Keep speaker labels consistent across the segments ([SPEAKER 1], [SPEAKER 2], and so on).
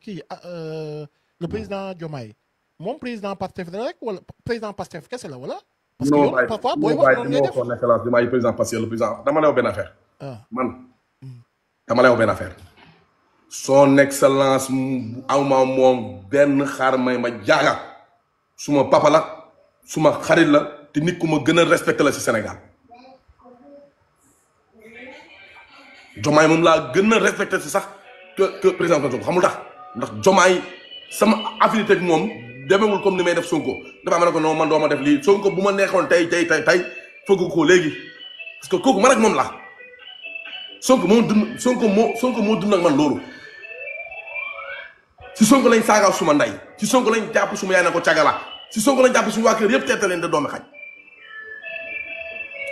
[SPEAKER 1] kii le président Diomaye moom président Pastef la rek wala président Pastef kese la wala. parce que yow parfois booy wax noonu ngay def
[SPEAKER 2] son excellence Diomaye président Pastef le président dama lay wax benn affaire. man dama lay wax benn affaire. son excellence awma moom benn xaar may ma jaaga suma papa la suma xarit la te nit ku ma gën a respecté la ci Sénégal. Diomaye moom laa gën a respecté ci sax que président Sonko xamul tax ndax Diomaye sama affinité ak moom demewul comme ni may def Sonko dafa am ne ko non man doo ma def lii Sonko bu ma neexoon tey fëgg ko léegi parce que kooku man ak moom la Sonko moo dund ak man loolu si Sonko lañ saagaw suma ndey si Sonko lañ jàpp suma yaay na ko cagala si Sonko lañ jàpp suñu waa kër yëpp teeta leen da doomi xaj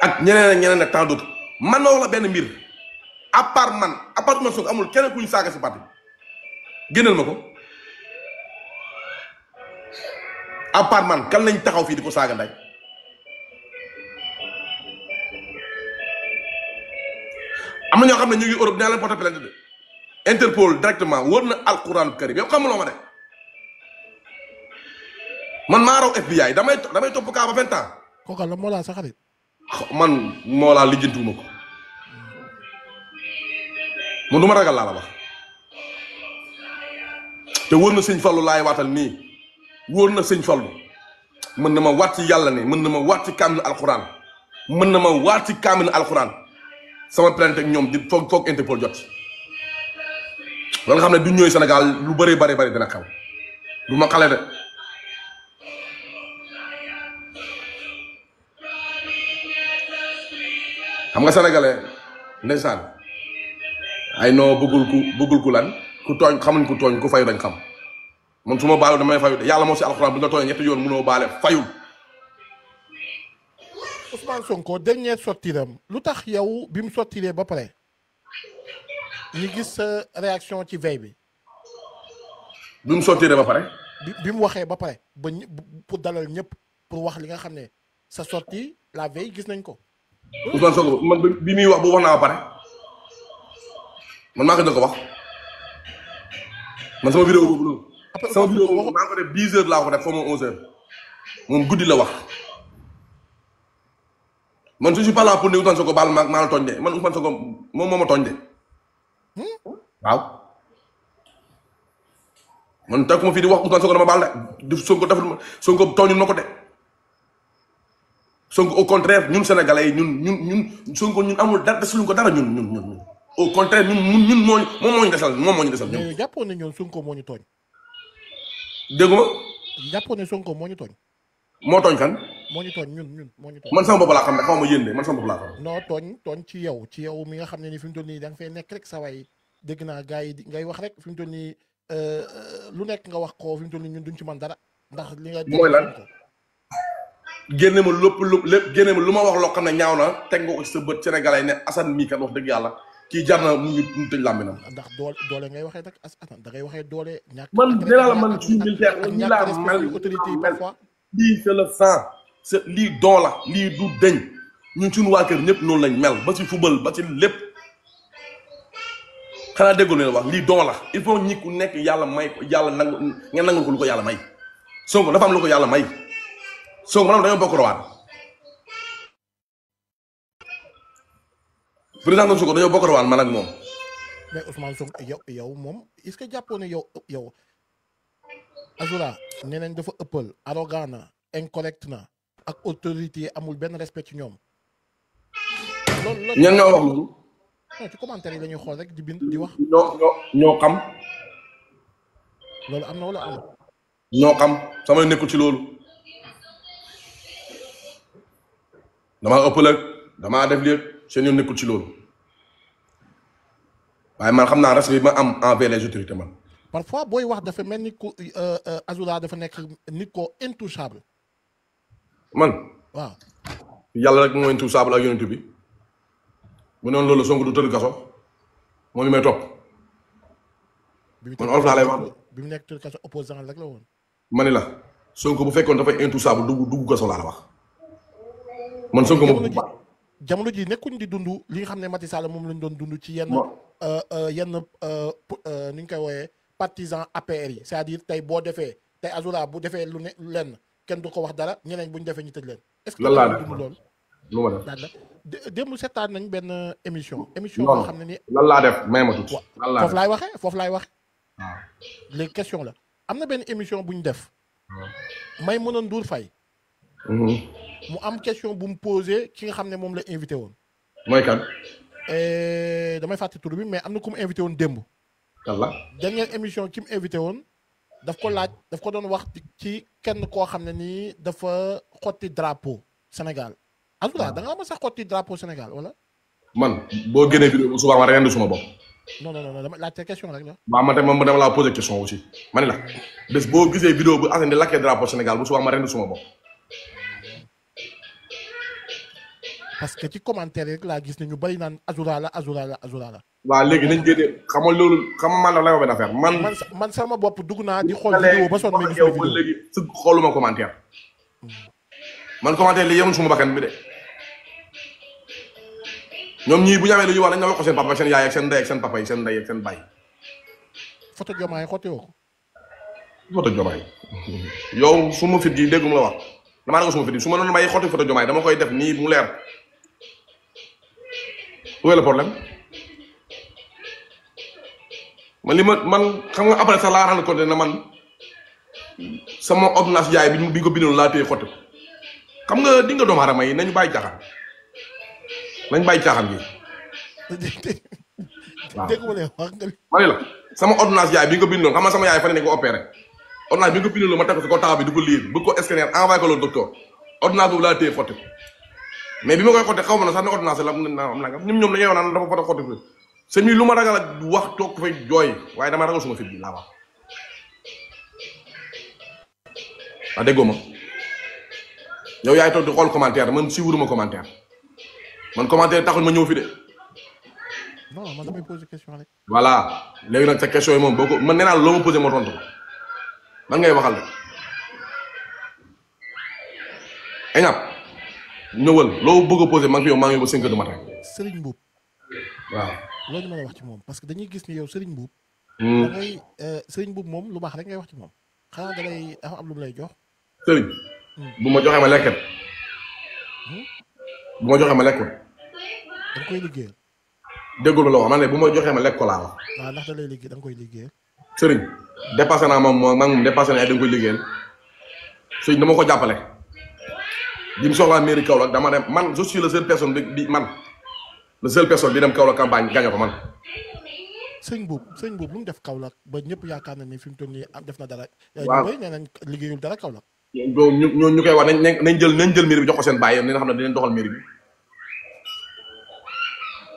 [SPEAKER 2] ak ñeneen ak tant d'autres man na wax la benn mbir à part man Sonko amul keneen ku ñu saaga si parti génneel ma ko à part man kan lañ taxaw fii di ko saaga nday am na ñoo xam ne ñu ngi Europe dinaa leen porter plainte de Interpol directement wër na alquran karim yow xamuloo ma de man maa raw FBI damay topp kaa ba 20 ans.
[SPEAKER 1] kooka la moo laa sa xarit.
[SPEAKER 2] man moo laa lijjantuwuma ko man du ma ragal laa la wax te wër na sëñ Fallu laay waatal nii wóor na sëñ Fallu mën na ma waat ci yàlla ne mën na ma waat ci kaamil alxuraan mën na ma waat ci kaamil alxuraan sama plainte ak ñoom di foog Interpol jot ba nga xam ne du ñëwee Sénégal lu bëree bëri dina xew du ma xale de xam nga sénégalais ndeysaan ay noo bëggul ku lan ku tooñ xamuñ ku tooñ ku fayu dañ xam man su ma baalu damay fayu de yàlla moo si alxuraan bu nga tooñee ñetti yoon mënoo baale fayul.
[SPEAKER 1] Ousmane Sonko dernier sortiram lu tax yow bi mu sortiree ba pare ñu gis sa réaction ci veille bi.
[SPEAKER 2] bi mu sortiree ba pare.
[SPEAKER 1] bi mu waxee ba pare ba pour dalal ñëpp pour wax li nga xam ne sa sortie la veille gis nañ ko.
[SPEAKER 2] Ousmane Sonko man bi muy wax bu wax naa ba pare man maa ko dëgg ko wax man sama vidéo boobu noonu. sama vidéo boobu maa ngi ko def 10 heures laa ko def foo ma 11 heures moom guddi la wax man je suis pas là pour ne Ousmane Sonko baal maa la tooñ de man Ousmane Sonko moom moo ma tooñ de waaw man teg ma fii di wax Ousmane Sonko dama baal de Sonko deful Sonko tooñul ma ko de Sonko au contraire ñun sénégalais yi ñun Sonko ñun amul dara desaluñ ko dara ñun au contraire ñun moom moo ñu desal ñun.
[SPEAKER 1] mais jàppoon ne ñoom Sonko moo ñu tooñ.
[SPEAKER 2] déggu ma.
[SPEAKER 1] jàppoon ne Sonko moo ñu tooñ.
[SPEAKER 2] moo tooñ kan.
[SPEAKER 1] moo ñu tooñ ñun moo ñu tooñ.
[SPEAKER 2] man sama bopp laa xam ne xaw ma yéen de man sama bopp laa xam.
[SPEAKER 1] non tooñ ci yow mi nga xam ne ni fi mu toll nii da nga fay nekk rek sa waay dégg naa gars yi ngay wax rek fi mu toll nii lu nekk nga wax ko fi mu toll nii ñun duñ ci mën dara ndax li nga.
[SPEAKER 2] mooy lan génne ma lépp génne ma lu ma wax loo xam ne ñaaw na teg nga ko ci sa bët sénégalais ne Assane mii kat wax dëgg yàlla kii jar na mu tëj làmbinam.
[SPEAKER 1] ndax doole ngay waxee nag Assane da ngay waxee doole. ñàkk
[SPEAKER 2] man dinaa la man suñu militaire nii laa mel
[SPEAKER 1] autorité yi parfois.
[SPEAKER 2] lii c'est le sang c'est lii don la lii du deñ ñun suñu waa kër ñëpp noonu lañ mel ba ci football ba ci lépp xanaa déggoo leen wax lii don la il faut ñi ku nekk yàlla may ko yàlla nangu ngeen nangul ko lu ko yàlla may Sonko dafa am lu ko yàlla may Sonko maanaam dañoo bokk rawaan président Sonko dañoo bokk rawaan man ak moom.
[SPEAKER 1] mais Ousmane Sonko yow moom est-ce que jàppoo ne yow Azoura nee nañ dafa ëppal arrogant na incorrect na ak autorité amul benn respect ci ñoom. loolu
[SPEAKER 2] ñan ñoo wax loolu.
[SPEAKER 1] non ci commentaire yi la ñuy xool rek di bind di wax.
[SPEAKER 2] ñoo xam.
[SPEAKER 1] loolu am na wala amul.
[SPEAKER 2] ñoo xam sama nekkul ci loolu. damaa ëppal ak damaa def léegi seen yoon nekkul ci loolu waaye man xam naa respect bi ma am envers les autorités man.
[SPEAKER 1] parfois booy wax dafa mel ni ku Azoura dafa nekk nit ko intouchable.
[SPEAKER 2] man.
[SPEAKER 1] waaw.
[SPEAKER 2] yàlla rek moo intouchable ak yonent bi bu noonu loolu Sonko du tëdd kaso moom li may topp. man olof laa lay wax.
[SPEAKER 1] bi mu nekk tëdd kaso opposant rek la woon.
[SPEAKER 2] ma ni la Sonko bu fekkoon dafay intouchable dugg kaso laa la wax. man Sonko moom
[SPEAKER 1] jamono ji nekkuñ di dund li nga xam ne Macky Sall moom lañ doon dund ci yenn ni ñu koy wooyee partisan APR yi c'est-à-dire tey boo defee tey Azoura bu defee lu ne lenn kenn du ko wax dara ñeneen bu ñu defee ñu tëj leen. est-ce que
[SPEAKER 2] lan laa def
[SPEAKER 1] dund loolu.
[SPEAKER 2] lu ma def
[SPEAKER 1] daal la démb seetaan nañ benn émission.
[SPEAKER 2] non
[SPEAKER 1] boo xam ne ni.
[SPEAKER 2] lan laa def may ma tuuti. lan laa
[SPEAKER 1] foofu laay waxee foofu laay waxee.
[SPEAKER 2] waaw
[SPEAKER 1] léegi question la am na benn émission bu ñu def. Maïmouna Ndour Faye. mu am question bu mu posé ki nga xam ne moom la invité woon.
[SPEAKER 2] mooy kan.
[SPEAKER 1] damay fàtte tur bi mais am na ku mu invité woon démb.
[SPEAKER 2] walla.
[SPEAKER 1] dernière émission ki mu invité woon daf ko laaj daf ko doon wax ci kenn koo xam ne nii dafa xotti drapeau Sénégal. Azoura da nga ma sax xotti drapeau Sénégal wala.
[SPEAKER 2] man boo génnee vidéo bu subaa ma rendu suma bopp.
[SPEAKER 1] non dama laajte question rek la.
[SPEAKER 2] waaw man tamit dama laa posé question aussi ma ne la bés boo gisee vidéo bu Assane di lakkee drapeau Sénégal bu subaa ma rendu suma bopp.
[SPEAKER 1] parce que ci commentaire rek laa gis ne ñu bari naan Azoura la.
[SPEAKER 2] waaw léegi nañ génnee xam nga loolu xam nga man la lay wax benn affaire
[SPEAKER 1] man sama bopp dugg naa di xool vidéo ba sonn mais gis vidéo
[SPEAKER 2] léegi su xooluma commentaire man commentaire li yemul suma bakkan bi de ñoom ñii bu ñu amee lu ñuy wax dañ na wax ko seen papa seen yaay ak seen ndey ak seen papa yi seen ndey ak seen baay.
[SPEAKER 1] photo Diomaye xotti woo ko.
[SPEAKER 2] photo Diomaye yow su ma fit gi dégg mu la wax damaa ne ko suma fit gi su ma doon may xotti photo Diomaye dama koy def nii mu leer où est le problème man li man xam nga après sax laa rendre compte na man sama ordonnance yaay bi ñu ko bindoon laa téye xotti ko xam nga di nga doomu aadama yi nañu bàyyi caaxaan nañ bàyyi caaxaan gi waaw
[SPEAKER 1] dégg nga wax nga.
[SPEAKER 2] ma ne la sama ordonnance yaay bi nga ko bindoon xam nga sama yaay fan ne ko opéré ordonnance bi nga ko bindoon ma teg ko si kaw taxaw bi di ko lire bëgg ko scanner envoyé ko le docteur ordonnance boobu laa téye xotti ko mais bi ma koy xotti xaw ma ne sax ne ordonnance la am na ñoom dañuy wax naan dafa foto xotti ko sëñ bi lu ma ragal ak wax toog fay jooy waaye dama ragal suma fit bi laa wax ah déggoo ma yow yaay toog di xool commentaire man si wuruma commentaire man commentaire taxul ma ñëw fi de.
[SPEAKER 1] non man damay poser question rek.
[SPEAKER 2] voilà léegi nag sa question yi moom boo ko man nee naa la loo ma posé ma tontu man ngay waxal de. Eñam ñëwal loo bëgg a posé maa ngi fi yow maa ngi ba 5 heures du matin.
[SPEAKER 1] Serigne Mboup.
[SPEAKER 2] waaw.
[SPEAKER 1] loolu mën a wax ci moom parce que dañuy gis ni yow Serigne Mboup. da ngay Serigne Mboup moom lu baax rek ngay wax ci moom xanaa da lay dafa am lu mu lay jox.
[SPEAKER 2] Serigne. bu ma joxee ma lekket. bu ma joxee ma lekk ko.
[SPEAKER 1] da nga koy liggéeyal.
[SPEAKER 2] déggul la wax man ne bu ma joxee ma lekk ko laa wax.
[SPEAKER 1] waaw ndax da lay liggéey da nga koy liggéeyal.
[SPEAKER 2] Serigne dépassé naa moom dépassé naa ay da nga koy liggéeyal Serigne dama ko jàppale. bi mu soxlaa mairie Kaolack dama dem man je suis le seul personne bi man le seul personne bi dem Kaolack campagne gagné ko man.
[SPEAKER 1] sëñ Mboup lu mu def Kaolack ba ñëpp yaakaar na ni fi mu toll nii def na dara.
[SPEAKER 2] waaw
[SPEAKER 1] ñu bëri nee nañ liggéeyul dara Kaolack.
[SPEAKER 2] ñu koy wax nañ jël mairie bi jox ko seen bàyyi nga xam ne dinañ doxal mairie bi.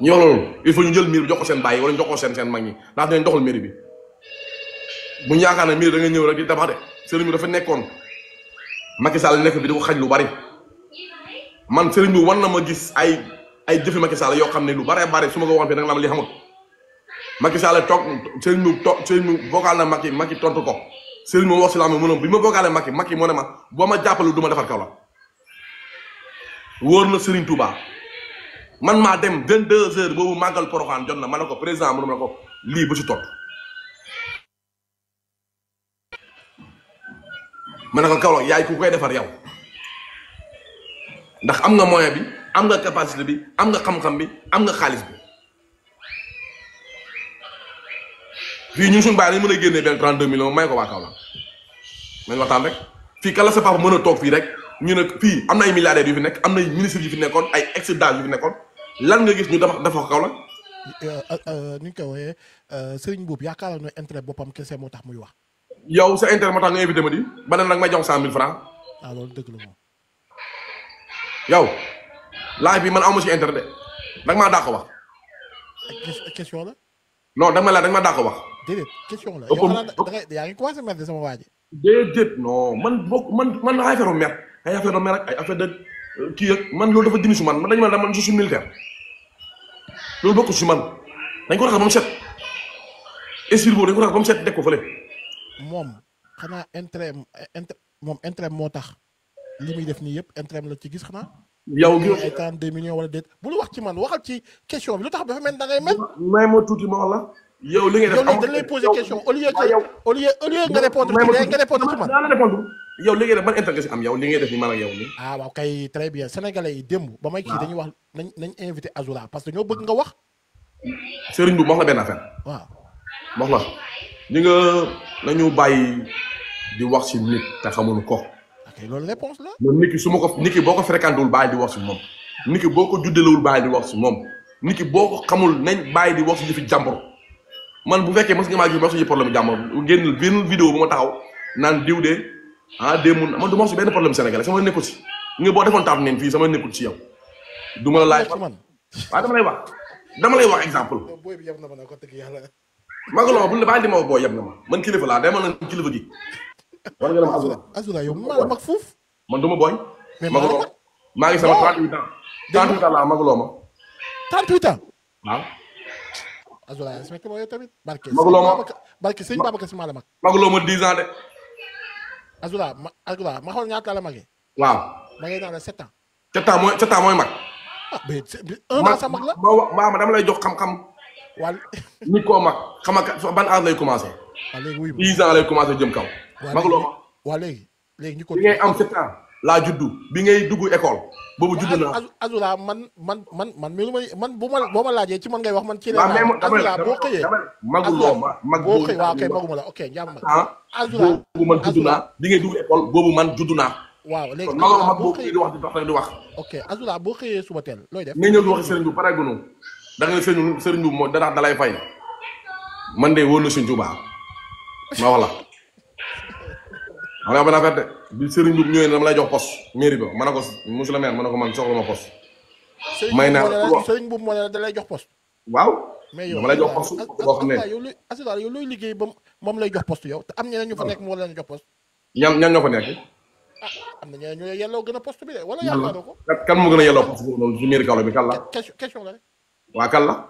[SPEAKER 2] ñu wax loolu il faut ñu jël mairie bi jox ko seen bàyyi wala ñu jox ko seen mag ñi ndax dinañ doxal mairie bi bu ñu yaakaar ne mairie da nga ñëw rek di tabax de sëriñ bi dafa nekkoon Macky Sall nekk bi di ko xaj lu bari man sëriñ bi war na ma gis ay jëfi Macky Sall yoo xam ne lu bare bare su ma ko waxoon fii nag la ma li xamul Macky Sall toog sëriñ bi vocal na Macky tontu ko sëriñ bi wax si la am mënoon bi ma vocalé Macky moo ne ma boo ma jàppalu du ma defar Kaolack wóor na Sëriñ Touba man maa dem 22 heures boobu màggal Porokhane jot na ma ne ko président mënu ma ne ko lii bu ci topp ma ne ko Kaolack yaay ku koy defar yow ndax am nga moyen bi am nga capacité bi am nga xam-xam bi am nga xaalis bi fii ñun suñu bàyyi dañu mën a génnee benn 32 millions may ko waa Kaolack nañ waxtaan rek fii kala sa papa mën a toog fii rek ñu ne fii am na ay milliardaires yu fi nekk am na ay ministres yu fi nekkoon ay ex-DAGE yu fi nekkoon lan nga gis ñu dafa ko Kaolack.
[SPEAKER 1] ni ñu koy wooyee Serigne Mboup yaakaar naa ne intérêt boppam kese moo tax muy wax.
[SPEAKER 2] yow sa intérêt moo tax nga invité ma di ba ne nag may jox 100 000 francs.
[SPEAKER 1] ah loolu dëgg la moom.
[SPEAKER 2] yow laaj bi man amu ci intérêt de danga maa dàq wax.
[SPEAKER 1] question la.
[SPEAKER 2] non danga ma laaj danga ma dàq wax.
[SPEAKER 1] déedéet question la. yow xanaa da ngay yaa ngi commencé mer de sama waa ji.
[SPEAKER 2] déedéet non man ay affaire mer ay affaire mer ak ay affaire de kii ak man loolu dafa dimi su man dañu man je suis militaire loolu bokku si man dañ ko raxas ba mu set esprit boobu dañ ko raxas ba mu set deg ko fële.
[SPEAKER 1] moom xanaa moom intérêt moo tax li muy def nii yëpp intérêt la ci gis xanaa.
[SPEAKER 2] yow gi
[SPEAKER 1] ay 32 millions wala déet bul wax ci man waxal ci question bi lu tax dafa mel da ngay mel.
[SPEAKER 2] may ma tuuti ma wax la yow li ngay def
[SPEAKER 1] yow léegi dañ lay poser question au lieu que au lieu nga répondre ci nga répondre ci man.
[SPEAKER 2] naa la répondre yow li ngay def ban intérêt nga si am yow li ngay def ni man ak yow ni
[SPEAKER 1] ah waaw kay très bien sénégalais yi démb ba may kii dañuy wax nañ invité Azoura parce que ñoo bëgg nga wax.
[SPEAKER 2] Serigne bu wax la benn affaire.
[SPEAKER 1] waaw
[SPEAKER 2] wax la ñi nga nañu bàyyi di wax ci nit te xamul ko.
[SPEAKER 1] ok loolu réponse la.
[SPEAKER 2] man nit ki su ma ko nit ki boo ko fréquenté wul bàyyi di wax ci moom. nit ki boo ko juddelewul bàyyi di wax ci moom. nit ki boo ko xamul nañ bàyyi di wax ci jëfi jàmbur. man bu fekkee mos nga maa gis ma wax ci problème jàmbur génn benn vidéo bu ma taxaw naan diw de démul man du ma wax ci benn problème sénégalais sama nekkul ci. nga boo defoon taatu neen fii sama nekkul ci yow. du ma la laaj waaw dama lay wax exemple.
[SPEAKER 1] booy bi yem na ma ne ko tëgg yàlla.
[SPEAKER 2] magaloo bu la bàyyi di ma wax boo yem na ma man kilifa laa demal na kilifa gi. war nga dem Azoura.
[SPEAKER 1] Azoura yow maa la mag fuuf.
[SPEAKER 2] man du ma booy.
[SPEAKER 1] mais
[SPEAKER 2] maa ngi sama 38 ans. 38 ans laa magaloo ma.
[SPEAKER 1] 38 ans.
[SPEAKER 2] waaw.
[SPEAKER 1] Azoura respecté ma yow tamit.
[SPEAKER 2] magaloo ma
[SPEAKER 1] barke sëñ Babacar Si maa la mag.
[SPEAKER 2] magaloo ma 10 ans de.
[SPEAKER 1] Azoura ma xool ñaata la magee.
[SPEAKER 2] waaw.
[SPEAKER 1] ma ngay naan la 7 ans.
[SPEAKER 2] 7 ans mooy mag.
[SPEAKER 1] ah mais 1 an sa mag la.
[SPEAKER 2] ma dama lay jox xam-xam.
[SPEAKER 1] waa
[SPEAKER 2] nit koo mag xam nga ban âge lay commencé.
[SPEAKER 1] waaw léegi wuy ma
[SPEAKER 2] 10 ans lay commencé jëm kaw. magaloo ma.
[SPEAKER 1] waa léegi ñu ko.
[SPEAKER 2] bi ngay am 7 ans laa juddu bi ngay dugg école. boobu juddu naa.
[SPEAKER 1] Azoura man boo ma laajee ci man ngay wax man. ci
[SPEAKER 2] waaw
[SPEAKER 1] la Azoura boo xëyee.
[SPEAKER 2] maguloo ma mag
[SPEAKER 1] boo xëyee waaw kay maguma la ok jàmm mag. Azoura
[SPEAKER 2] boobu man juddu naa bi ngay dugg école boobu man juddu naa.
[SPEAKER 1] waaw léegi
[SPEAKER 2] kon maguloo mag boobu di wax di dox rek di wax.
[SPEAKER 1] ok Azoura boo xëyee suba teel looy def.
[SPEAKER 2] nga ñëw di wax sëriñ bu pare gunu da nga ne sëriñ bu moo da lay fay man de wóor na Sëriñ Tuubaa ma wax la. xam nga benn affaire de bi sëriñ bu ñëwee dama lay jox poste mairie ba ma ne ko monsieur le maire ma ne ko man soxla ma poste. may naa
[SPEAKER 1] sëriñ bu moo ne da lay jox poste.
[SPEAKER 2] waaw.
[SPEAKER 1] mais yow
[SPEAKER 2] dama lay jox poste boo xam ne
[SPEAKER 1] Azoura yow looy liggéey ba moom lay jox poste yow te am ñeneen ñu fa nekk moo leen jox poste.
[SPEAKER 2] ñan ñoo fa nekk.
[SPEAKER 1] am na ñeneen ñu yelloo gën a poste bi de wala yaakaaroo ko.
[SPEAKER 2] kan moo gën a yelloo poste boobu noonu ci mairie Kaolack bi kan la.
[SPEAKER 1] question la rek.
[SPEAKER 2] waa kan la.